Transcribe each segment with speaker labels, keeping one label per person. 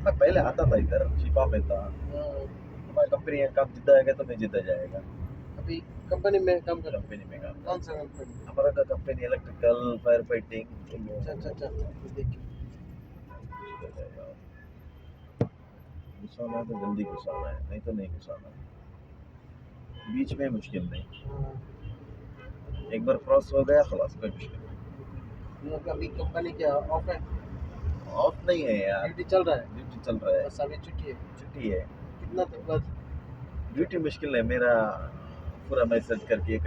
Speaker 1: मैं पहले आता था इधर, शिफा में था।
Speaker 2: हाँ,
Speaker 1: हमारी कंपनी का काम जितना जाएगा तो नहीं जितना जाएगा।
Speaker 2: अभी कंपनी में काम कर
Speaker 1: कंपनी में काम
Speaker 2: कौन सा कंपनी?
Speaker 1: हमारा का कंपनी इलेक्ट्रिकल, फायर फाइटिंग।
Speaker 2: अच्छा देखिए।
Speaker 1: घुसाना है तो जल्दी घुसाना है, नहीं तो नहीं घुसाना। बीच में मुश्किल नहीं,
Speaker 2: हाँ,
Speaker 1: एक बार क्रॉस हो गया खलास कोई मुश्किल नहीं।
Speaker 2: हम लोग का अभी कंपनी क्या ऑफ है?
Speaker 1: ऑफ नहीं है यार,
Speaker 2: ड्यूटी चल रहा है,
Speaker 1: ड्यूटी चल रहा है,
Speaker 2: बस अभी छुट्टी है।
Speaker 1: छुट्टी है।
Speaker 2: कितना तक बस?
Speaker 1: ड्यूटी मुश्किल है मेरा, पूरा मैसेज करके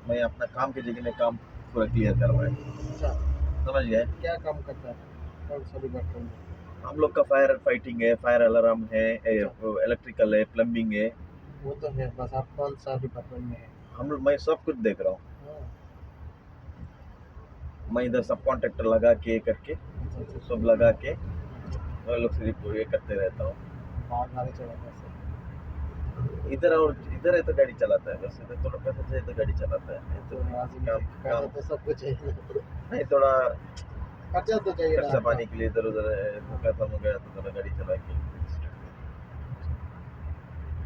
Speaker 1: मैं अपना काम की जगह में काम पूरा क्लियर कर रहा है।
Speaker 2: अच्छा,
Speaker 1: समझ गए?
Speaker 2: क्या काम करता है, कौन सा डिपार्टमेंट में?
Speaker 1: हम लोग का फायर फाइटिंग है, फायर अलार्म है, इलेक्ट्रिकल है, प्लम्बिंग है।
Speaker 2: वो तो है, बस आप कौन सा डिपार्टमेंट में है?
Speaker 1: मैं सब कुछ देख रहा हूँ।
Speaker 2: हाँ,
Speaker 1: मैं इधर सब कॉन्ट्रैक्टर लगा के करके सब लगा के मैं लोग सिर्फ ये करते रहता हूँ।
Speaker 2: बाहर गाड़ी चलाता है
Speaker 1: इधर और इधर है तो गाड़ी चलाता है, बस इधर थोड़ा पैसा चाहिए तो गाड़ी चलाता है, नहीं
Speaker 2: तो
Speaker 1: तो
Speaker 2: आदमी
Speaker 1: काम
Speaker 2: पैसा
Speaker 1: काम
Speaker 2: तो सब कुछ है,
Speaker 1: नहीं, थोड़ा
Speaker 2: खर्चा तो चाहिए ना
Speaker 1: खर्चा
Speaker 2: आपका।
Speaker 1: पानी के लिए इधर उधर खत्म हो गया तो थोड़ा गाड़ी चला के।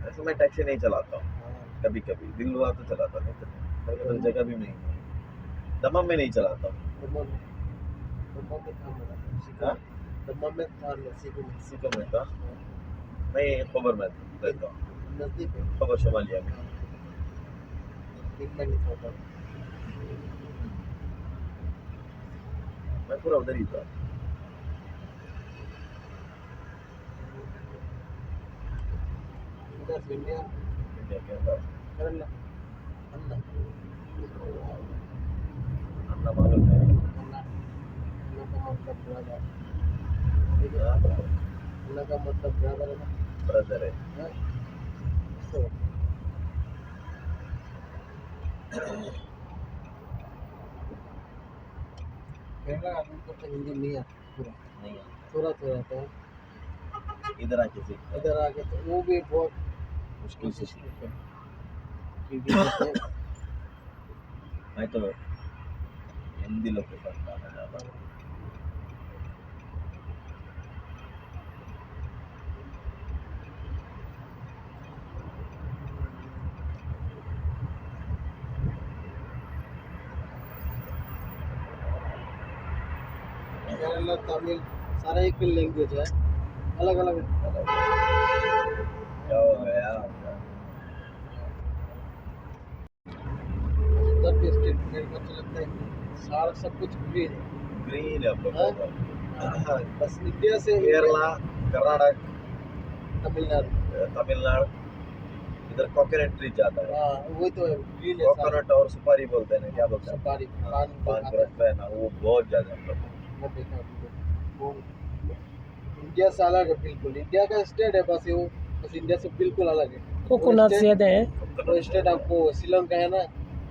Speaker 1: ऐसे मैं टैक्सी नहीं चलाता हूँ,
Speaker 2: हाँ,
Speaker 1: कभी कभी दिल हुआ तो चलाता, नहीं तो मेरे को तो जगह भी नहीं है। दमम में नहीं चलाता हूँ।
Speaker 2: दम्मा में काम हो रहा है, सीखो।
Speaker 1: हाँ?
Speaker 2: दम्मा में काम है, सीखो में।
Speaker 1: सिको में था, मैं खबर में रहता हूँ,
Speaker 2: नजदीक है।
Speaker 1: खबर शुमालिया में।
Speaker 2: हाँ, एक मिनट होता है।
Speaker 1: मैं पूरा उधर ही था।
Speaker 2: इधर से इंडिया
Speaker 1: इंडिया के अंदर
Speaker 2: केरला अन्ना
Speaker 1: अन्ना मालूम है।
Speaker 2: अन्ना अन्ना का मतलब ब्रदर, ठीक है? अन्ना का मतलब ब्रदर है ना?
Speaker 1: ब्रदर है।
Speaker 2: हाँ, so, केरला आदमी को तो हिंदी नहीं आता पूरा,
Speaker 1: नहीं
Speaker 2: थोड़ा थोड़ा आता है।
Speaker 1: इधर आके सीखता है,
Speaker 2: इधर आके तो वो भी बहुत
Speaker 1: मुश्किल से
Speaker 2: कोशिश
Speaker 1: सीखता
Speaker 2: करते हैं क्योंकि जैसे
Speaker 1: है। मैं तो हिंदी लोग के साथ गाना ज़्यादा।
Speaker 2: केरला तमिल सारा एक ही लैंग्वेज है, अलग अलग
Speaker 1: क्या हो गया?
Speaker 2: उधर के स्टेट मेरे को अच्छा लगता है, सारा सब कुछ ग्रीन है।
Speaker 1: ग्रीन है हम लोग
Speaker 2: हाँ?
Speaker 1: का।
Speaker 2: बस इंडिया से
Speaker 1: केरला, कर्नाटक,
Speaker 2: तमिलनाडु।
Speaker 1: तमिलनाडु, इधर कोकोनट ट्री ज्यादा है।
Speaker 2: हाँ, वही तो है, ग्रीन है सारा।
Speaker 1: कोकोनट और सुपारी बोलते हैं ना, क्या बोलते हैं?
Speaker 2: सुपारी,
Speaker 1: हाँ,
Speaker 2: पान को
Speaker 1: पान को
Speaker 2: खाते
Speaker 1: रखता है ना, वो बहुत ज्यादा हम लोग।
Speaker 2: हैं। वो देखा वो इंडिया से अलग है बिल्कुल, इंडिया का स्टेट है बस वो, बस इंडिया से बिल्कुल अलग है।
Speaker 3: कोकोनट
Speaker 2: वो
Speaker 3: ज्यादा है।
Speaker 2: वो स्टेट आपको श्रीलंका है ना,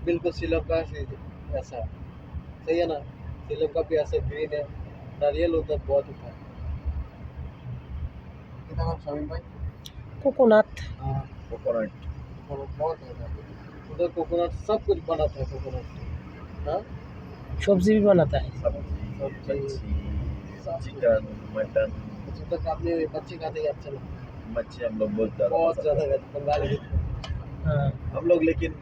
Speaker 2: बिल्कुल श्रीलंका से ऐसा है। सही है ना? श्रीलंका भी ऐसा ग्रीन है, नारियल उधर बहुत होता है। कितना नाम शामिल भाई?
Speaker 3: कोकोनट
Speaker 2: हाँ,
Speaker 1: कोकोनट
Speaker 2: कोकोनट बहुत होता है उधर, कोकोनट सब कुछ बनाता है कोकोनट। हाँ,
Speaker 3: सब्जी भी बनाता है।
Speaker 1: सब्जी,
Speaker 2: सब
Speaker 1: मच्छी, चिकन, मटन।
Speaker 2: उधर का अपने बच्चे खाते हैं, अच्छा लगता है।
Speaker 1: मच्छी हम लोग बहुत ज्यादा
Speaker 2: बहुत
Speaker 1: पसंद
Speaker 2: ज्यादा
Speaker 1: करते
Speaker 2: खाते हैं, बंगाली खाते हैं।
Speaker 3: हाँ,
Speaker 1: हैं। हम लोग लेकिन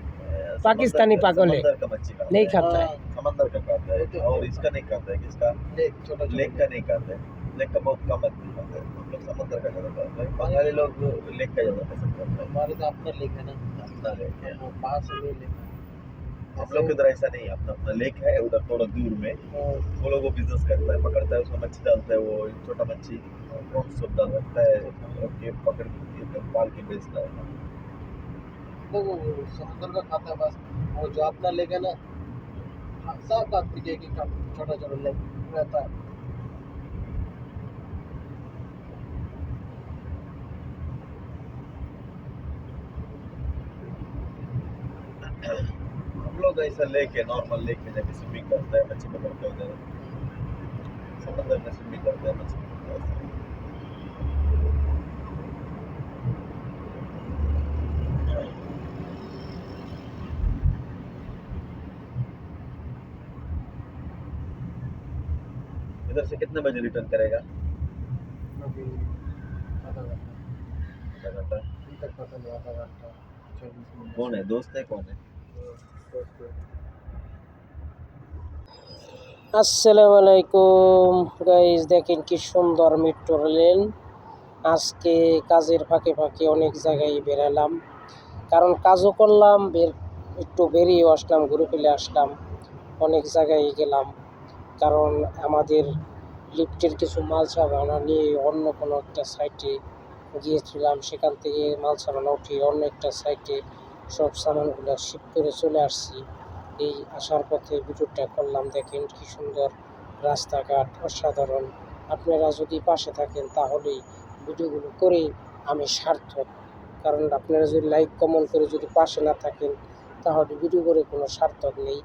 Speaker 3: पाकिस्तानी पागल है,
Speaker 1: समंदर का मच्छी खाता
Speaker 3: नहीं
Speaker 1: है।
Speaker 3: खाता है।
Speaker 2: हाँ,
Speaker 1: समंदर का खाता
Speaker 2: वो तो
Speaker 1: है, और इसका नहीं खाता है, किसका?
Speaker 2: लेक छोटा
Speaker 1: लेक का नहीं खाता है। लेक का बहुत कम आदमी खाता है, हम लोग समंदर का ज्यादा खाते हैं। बंगाली लोग लेक का ज्यादा पसंद करते हैं।
Speaker 2: हमारे तो अपना लेक है ना,
Speaker 1: अपना लेक है,
Speaker 2: वो बाहर से नहीं लेक।
Speaker 1: हम लोग इधर ऐसा नहीं है, अपना अपना लेक है उधर थोड़ा दूर में। वो लोग वो बिजनेस करता है, पकड़ता है, उसमें मच्छी डालता है, वो छोटा मच्छी कौन सब डाल रखता है, ओके, पकड़ के पाल के बेचता है।
Speaker 2: तो वो समुद्र का खाता है बस। और जो अपना लेक है ना, सब का पीछे की छोटा छोटा लेक रहता है।
Speaker 1: हम लोग ऐसा लेक है, नॉर्मल लेक में जाके स्विमिंग करता है, मच्छी पकड़ते हैं उधर, समंदर में स्विमिंग करते हैं, मच्छी पकड़ते हैं। इधर से कितने बजे रिटर्न करेगा?
Speaker 2: अभी
Speaker 1: आधा घंटा
Speaker 2: अभी तक पता नहीं, आधा घंटा 24 मिनट।
Speaker 1: कौन है दोस्त है कौन है
Speaker 2: दोस्तों,
Speaker 3: আসসালামু আলাইকুম গাইজ, দেখেন কি সুন্দর মেট্রো রেল। আজকে কাজের ফাঁকে ফাঁকে অনেক জায়গায় বেরালাম, কারণ কাজও করলাম, একটু বেরিয়েও আসলাম, ঘুরে ফেলে আসলাম, অনেক জায়গায় গেলাম। কারণ আমাদের লিফটের কিছু মাল সামানা নিয়ে অন্য কোনো একটা সাইটে গিয়েছিলাম, সেখান থেকে মাল সামানা উঠিয়ে অন্য একটা সাইটে সব সামানগুলো শিফট করে চলে আসছি। এই আসার পথে ভিডিওটা করলাম। দেখেন কি সুন্দর রাস্তাঘাট, অসাধারণ। আপনারা যদি পাশে থাকেন তাহলেই ভিডিওগুলো করে আমি সার্থক, কারণ আপনারা যদি লাইক কমেন্ট করে যদি পাশে না থাকেন তাহলে ভিডিও করে কোনো সার্থক নেই।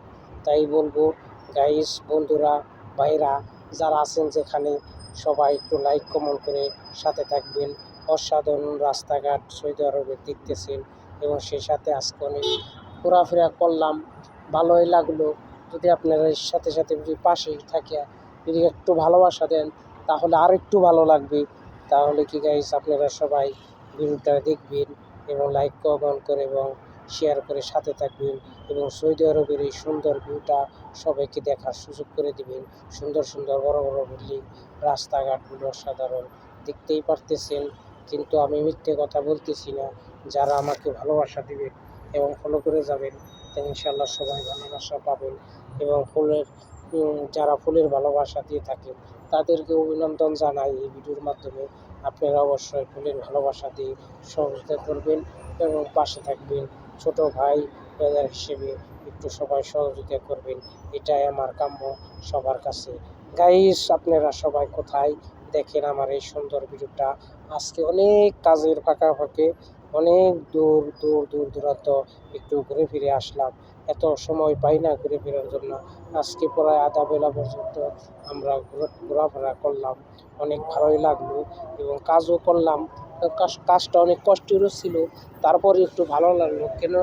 Speaker 3: তাই বলবো গাইস, বন্ধুরা, ভাইরা যারা আছেন যেখানে, সবাই একটু লাইক কমেন্ট করে সাথে থাকবেন। অসাধারণ রাস্তাঘাট সৌদি আরবে দেখতেছেন, এবং সেই সাথে আজকে অনেক ঘোরাফেরা করলাম, ভালোই লাগলো। যদি আপনারা এর সাথে সাথে যদি পাশেই থাকে যদি একটু ভালোবাসা দেন তাহলে আর একটু ভালো লাগবে। তাহলে কি গাইস, আপনারা সবাই ভিডিওটা দেখবেন এবং লাইক কমেন্ট করে এবং শেয়ার করে সাথে থাকবেন, এবং সৌদি আরবের এই সুন্দর ভিউটা সবাইকে দেখার সুযোগ করে দিবেন। সুন্দর সুন্দর বড় বড় বিল্ডিং, রাস্তাঘাটগুলো অসাধারণ, দেখতেই পারতেছেন। কিন্তু আমি মিথ্যে কথা বলতেছি না। যারা আমাকে ভালোবাসা দিবেন এবং ফলো করে যাবেন, তো ইনশাল্লাহ সবাই ভালোবাসা পাবেন। এবং যারা ফুলের ভালোবাসা দিয়ে থাকেন তাদেরকে অভিনন্দন জানাই এই ভিডিওর মাধ্যমে। আপনারা অবশ্যই ফুলের ভালোবাসা দিয়ে সহযোগিতা করবেন এবং পাশে থাকবেন। ছোট ভাই ব্রাদার হিসেবে একটু সবাই সহযোগিতা করবেন, এটাই আমার কাম্য সবার কাছে। গাইস, আপনারা সবাই কোথায় দেখেন আমার এই সুন্দর ভিডিওটা। আজকে অনেক কাজের ফাঁকা ফাঁকে অনেক দূর দূরান্ত একটু ঘুরে ফিরে আসলাম। এত সময় পাই না ঘুরে ফেরার জন্য। আজকে প্রায় আধা বেলা পর্যন্ত আমরা ঘোরাফেরা করলাম, অনেক ভালোই লাগলো এবং কাজও করলাম। কাজটা অনেক কষ্টেরও ছিল, তারপরে একটু ভালো লাগলো। কেন,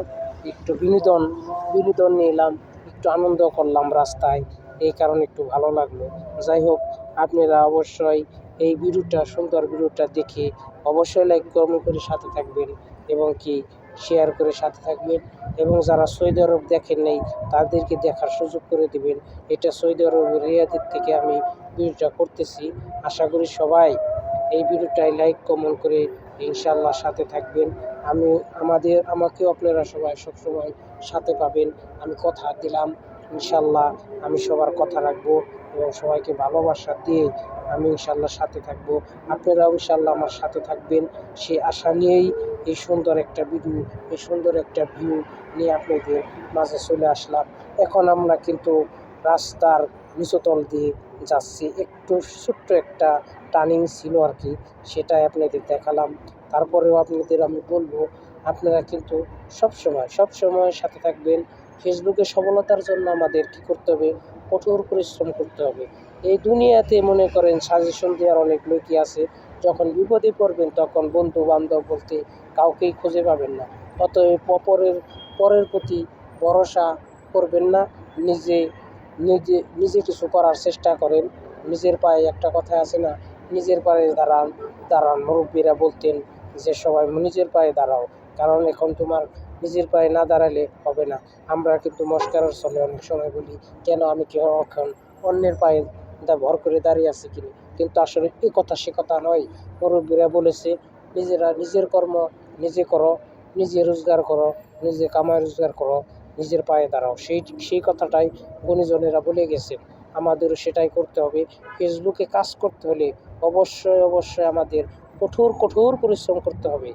Speaker 3: একটু বিনোদন নিলাম, একটু আনন্দ করলাম রাস্তায়, এই কারণে একটু ভালো লাগলো। যাই হোক, আপনারা অবশ্যই এই ভিডিওটা, সুন্দর ভিডিওটা দেখে অবশ্যই লাইক কমেন্ট করে সাথে থাকবেন এবং কি শেয়ার করে সাথে থাকবেন। এবং যারা সৌদি আরব দেখেন নাই তাদেরকে দেখার সুযোগ করে দিবেন। এটা সৌদি আরবের রিয়াদের থেকে আমি ভিডিওটা করতেছি। আশা করি সবাই এই ভিডিওটায় লাইক কমেন্ট করে ইনশাল্লাহ সাথে থাকবেন। আমাকেও আপনারা সবাই সবসময় সাথে পাবেন। আমি কথা দিলাম, ইনশাল্লাহ আমি সবার কথা রাখবো এবং সবাইকে ভালোবাসা দিয়ে আমি ইনশাল্লাহ সাথে থাকবো। আপনারাও ইনশাল্লাহ আমার সাথে থাকবেন, সেই আশা নিয়েই এই সুন্দর একটা ভিডিও, এই সুন্দর একটা ভিউ নিয়ে আপনাদের মাঝে চলে আসলাম। এখন আমরা কিন্তু রাস্তার নিচতল দিয়ে যাচ্ছি, একটু ছোট্ট একটা টার্নিং ছিল আর কি, সেটাই আপনাদের দেখালাম। তারপরেও আপনাদের আমি বলবো, আপনারা কিন্তু সবসময় সাথে থাকবেন। ফেসবুকে সফলতার জন্য আমাদের কী করতে হবে? কঠোর পরিশ্রম করতে হবে। এই দুনিয়াতে মনে করেন সাজেশন দেওয়ার অনেক লোকই আছে, যখন বিপদে পড়বেন তখন বন্ধু বান্ধব বলতে কাউকেই খুঁজে পাবেন না। অতএব পরের প্রতি ভরসা করবেন না, নিজে কিছু করার চেষ্টা করেন। নিজের পায়ে, একটা কথা আছে না, নিজের পায়ে দাঁড়ান। মুরব্বীরা বলতেন যে সবাই নিজের পায়ে দাঁড়াও, কারণ এখন তোমার নিজের পায়ে না দাঁড়ালে হবে না। আমরা কিন্তু মস্কারার ছলে অনেক সময় বলি, কেন আমি কি এখন অন্যের পায়ে ভর করে দাঁড়িয়ে আছি কিনা, কিন্তু আসলে এই কথা সে কথা নয়। মুরব্বীরা বলেছে, নিজের কর্ম নিজে করো, নিজে রোজগার করো, নিজে কামাই রোজগার করো, নিজের পায়ে দাঁড়াও। সেই কথাটাই গুণীজনেরা বলে গেছেন, আমাদেরও সেটাই করতে হবে। ফেসবুকে কাজ করতে হলে অবশ্যই আমাদের কঠোর পরিশ্রম করতে হবে।